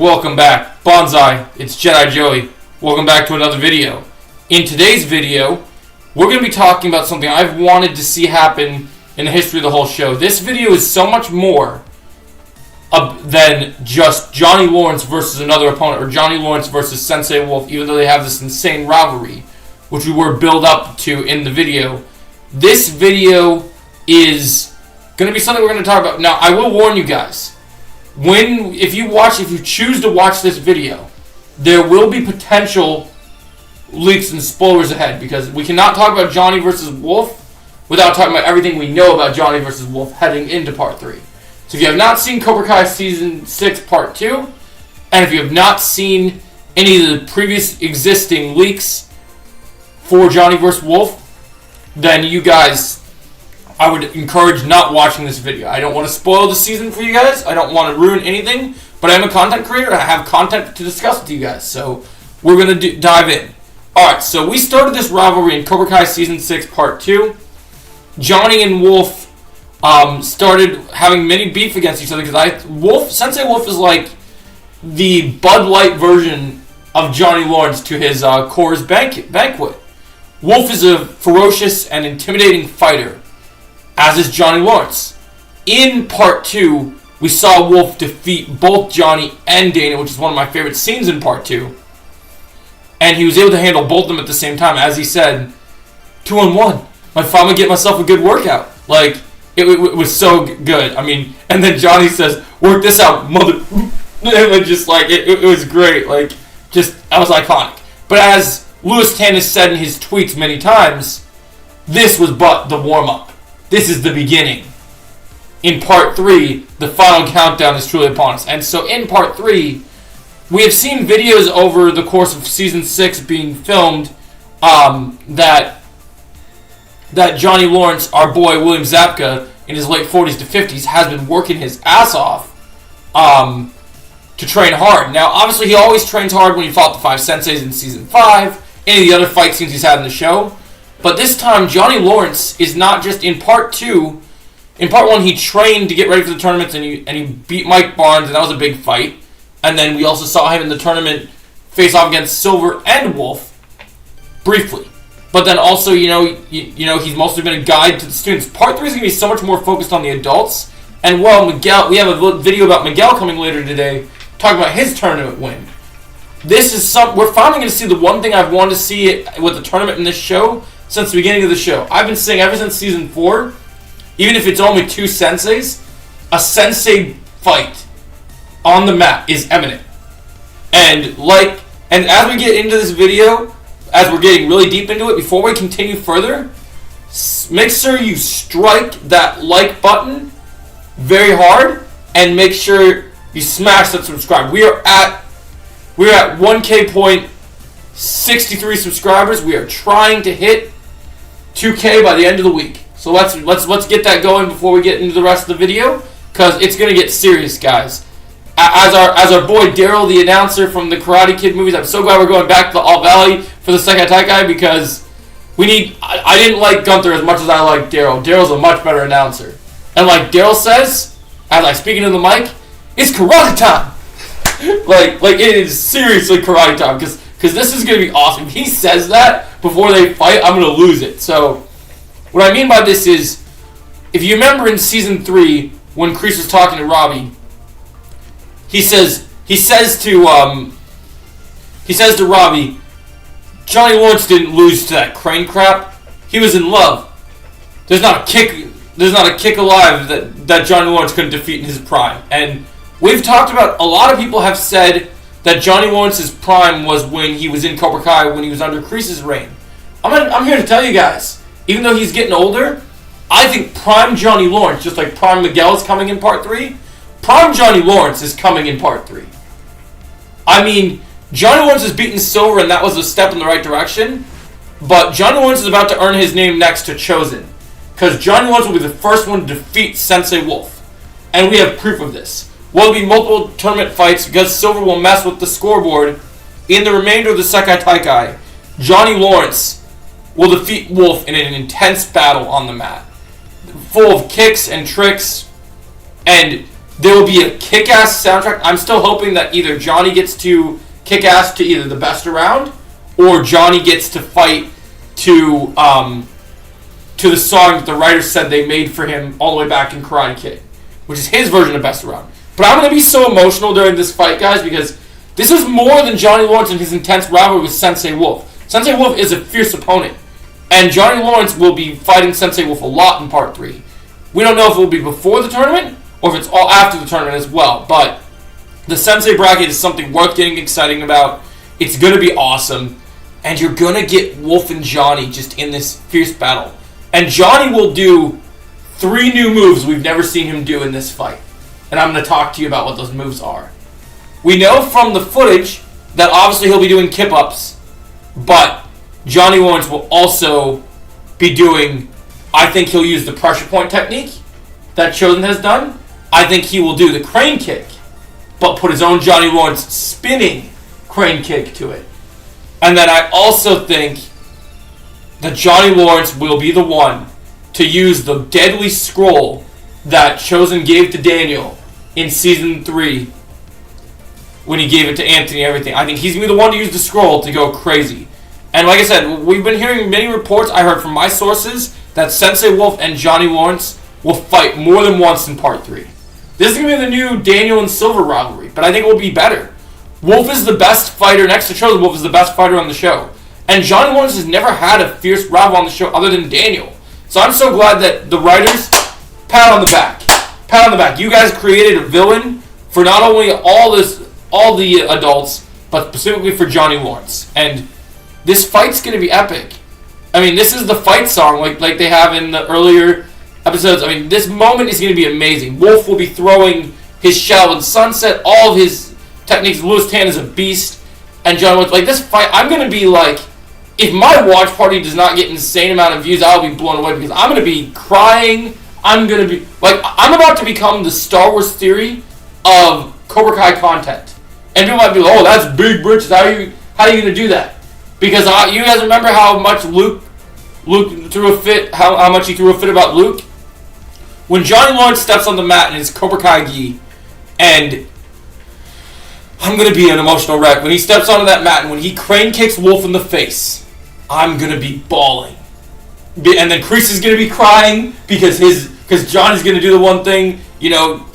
Welcome back. Bonsai, it's Jedi Joey. Welcome back to another video. In today's video, we're going to be talking about something I've wanted to see happen in the history of the whole show. This video is so much more than just Johnny Lawrence versus another opponent, or Johnny Lawrence versus Sensei Wolf, even though they have this insane rivalry, which we were built up to in the video. This video is going to be something we're going to talk about. Now, I will warn you guys. If you choose to watch this video, there will be potential leaks and spoilers ahead, because we cannot talk about Johnny versus Wolf without talking about everything we know about Johnny versus Wolf heading into Part 3. So if you have not seen Cobra Kai Season 6 Part 2, and if you have not seen any of the previous existing leaks for Johnny versus Wolf, then you guys, I would encourage not watching this video. I don't want to spoil the season for you guys. I don't want to ruin anything. But I'm a content creator. I have content to discuss with you guys. So we're going to dive in. Alright, so we started this rivalry in Cobra Kai Season 6 Part 2. Johnny and Wolf started having many beef against each other, because Sensei Wolf is like the Bud Light version of Johnny Lawrence to his Coors Banquet. Wolf is a ferocious and intimidating fighter, as is Johnny Lawrence. In Part 2, we saw Wolf defeat both Johnny and Dana, which is one of my favorite scenes in Part 2. And he was able to handle both of them at the same time. As he said, 2-on-1. I finally get myself a good workout. Like, it was so good. I mean, and then Johnny says, work this out, mother. And just like, it was great. Like, just, that was iconic. But as Louis Tan has said in his tweets many times, this was but the warm-up. This is the beginning. In Part 3, the final countdown is truly upon us. And so in Part 3, we have seen videos over the course of Season 6 being filmed that Johnny Lawrence, our boy William Zabka, in his late 40s to 50s, has been working his ass off to train hard. Now, obviously, he always trains hard when he fought the 5 senseis in Season 5, any of the other fight scenes he's had in the show. But this time, Johnny Lawrence is not just in Part 2. In Part 1, he trained to get ready for the tournaments, and he beat Mike Barnes, and that was a big fight. And then we also saw him in the tournament face off against Silver and Wolf, briefly. But then also, he's mostly been a guide to the students. Part 3 is going to be so much more focused on the adults. And, Miguel, we have a video about Miguel coming later today, talking about his tournament win. We're finally going to see the one thing I've wanted to see with the tournament in this show since the beginning of the show. I've been saying ever since Season 4, even if it's only 2 senseis, a sensei fight on the mat is imminent. And as we get into this video, as we're getting really deep into it, before we continue further, make sure you strike that like button very hard, and make sure you smash that subscribe. We're at 1K point 63 subscribers. We are trying to hit 2K by the end of the week. So let's get that going before we get into the rest of the video, because it's gonna get serious, guys. As our boy Daryl, the announcer from the Karate Kid movies, I'm so glad we're going back to the All Valley for the Sekai Taikai, because I didn't like Gunther as much as I like Daryl. Daryl's a much better announcer. And like Daryl says, as I speak into the mic, it's karate time. like it is seriously karate time, because this is going to be awesome. If he says that before they fight, I'm going to lose it. So what I mean by this is, if you remember in Season 3, when Kreese was talking to Robbie, he says to Robbie, Johnny Lawrence didn't lose to that crane crap. He was in love. There's not a kick alive that Johnny Lawrence couldn't defeat in his prime. And we've talked about, a lot of people have said that Johnny Lawrence's prime was when he was in Cobra Kai, when he was under Kreese's reign. I'm here to tell you guys, even though he's getting older, I think prime Johnny Lawrence, just like prime Miguel is coming in Part 3, prime Johnny Lawrence is coming in Part 3. I mean, Johnny Lawrence has beaten Silver, and that was a step in the right direction, but Johnny Lawrence is about to earn his name next to Chosen, because Johnny Lawrence will be the first one to defeat Sensei Wolf, and we have proof of this. Will be multiple tournament fights, because Silver will mess with the scoreboard in the remainder of the Sekai Taikai. Johnny Lawrence will defeat Wolf in an intense battle on the mat, full of kicks and tricks, and There will be a kick-ass soundtrack. I'm still hoping that either Johnny gets to kick ass to either the best around, or Johnny gets to fight to the song that the writers said they made for him all the way back in Karate Kid, which is his version of best around. But I'm going to be so emotional during this fight, guys, because this is more than Johnny Lawrence and his intense rivalry with Sensei Wolf. Sensei Wolf is a fierce opponent, and Johnny Lawrence will be fighting Sensei Wolf a lot in Part 3. We don't know if it will be before the tournament or if it's all after the tournament as well, but the Sensei bracket is something worth getting excited about. It's going to be awesome, and you're going to get Wolf and Johnny just in this fierce battle. And Johnny will do 3 new moves we've never seen him do in this fight, and I'm going to talk to you about what those moves are. We know from the footage that obviously he'll be doing kip-ups, but Johnny Lawrence will also be doing, I think he'll use the pressure point technique that Chosen has done. I think he will do the crane kick, but put his own Johnny Lawrence spinning crane kick to it. And then I also think that Johnny Lawrence will be the one to use the deadly scroll that Chosen gave to Daniel in Season 3 when he gave it to Anthony and everything. I think he's going to be the one to use the scroll to go crazy. And like I said, we've been hearing many reports. I heard from my sources that Sensei Wolf and Johnny Lawrence will fight more than once in Part 3. This is going to be the new Daniel and Silver rivalry, but I think it will be better. Wolf is the best fighter, next to Chosen. Wolf is the best fighter on the show. And Johnny Lawrence has never had a fierce rival on the show other than Daniel. So I'm so glad that the writers, pat on the back. Pat on the back. You guys created a villain for not only all the adults, but specifically for Johnny Lawrence. And this fight's going to be epic. I mean, this is the fight song like they have in the earlier episodes. I mean, this moment is going to be amazing. Wolf will be throwing his Shaolin Sunset, all of his techniques. Louis Tan is a beast. And Johnny Lawrence, like this fight, I'm going to be like, if my watch party does not get insane amount of views, I'll be blown away because I'm going to be crying. I'm going to be, like, I'm about to become the Star Wars theory of Cobra Kai content. And people might be like, oh, that's big britches. How are you going to do that? Because you guys remember how much Luke threw a fit, how much he threw a fit about Luke? When Johnny Lawrence steps on the mat in his Cobra Kai gi, and I'm going to be an emotional wreck. When he steps onto that mat and when he crane kicks Wolf in the face, I'm going to be bawling. And then Kreese is going to be crying because Johnny's going to do the one thing, you know,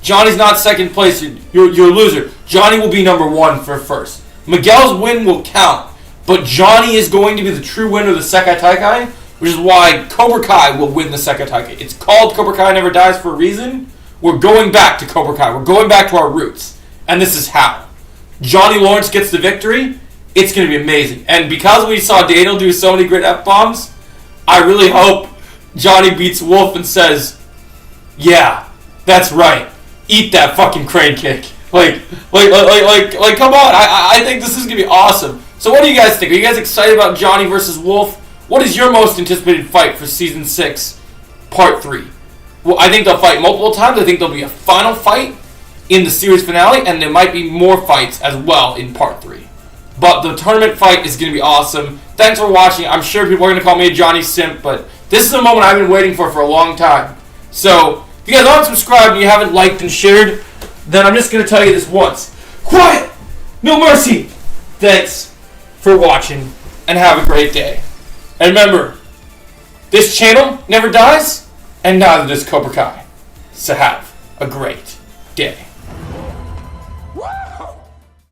Johnny's not second place, you're a loser. Johnny will be number 1 for first. Miguel's win will count, but Johnny is going to be the true winner of the Sekai Taikai, which is why Cobra Kai will win the Sekai Taikai. It's called Cobra Kai Never Dies for a reason. We're going back to Cobra Kai. We're going back to our roots. And this is how. Johnny Lawrence gets the victory. It's going to be amazing. And because we saw Daniel do so many great F-bombs, I really hope Johnny beats Wolf and says, yeah, that's right. Eat that fucking crane kick. Like, come on. I think this is going to be awesome. So what do you guys think? Are you guys excited about Johnny versus Wolf? What is your most anticipated fight for Season 6, Part 3? Well, I think they'll fight multiple times. I think there'll be a final fight in the series finale, and there might be more fights as well in Part 3. But the tournament fight is going to be awesome. Thanks for watching. I'm sure people are going to call me a Johnny simp, but this is a moment I've been waiting for a long time. So, if you guys aren't subscribed and you haven't liked and shared, then I'm just going to tell you this once. Quiet! No mercy! Thanks for watching, and have a great day. And remember, this channel never dies, and neither does Cobra Kai. So have a great day.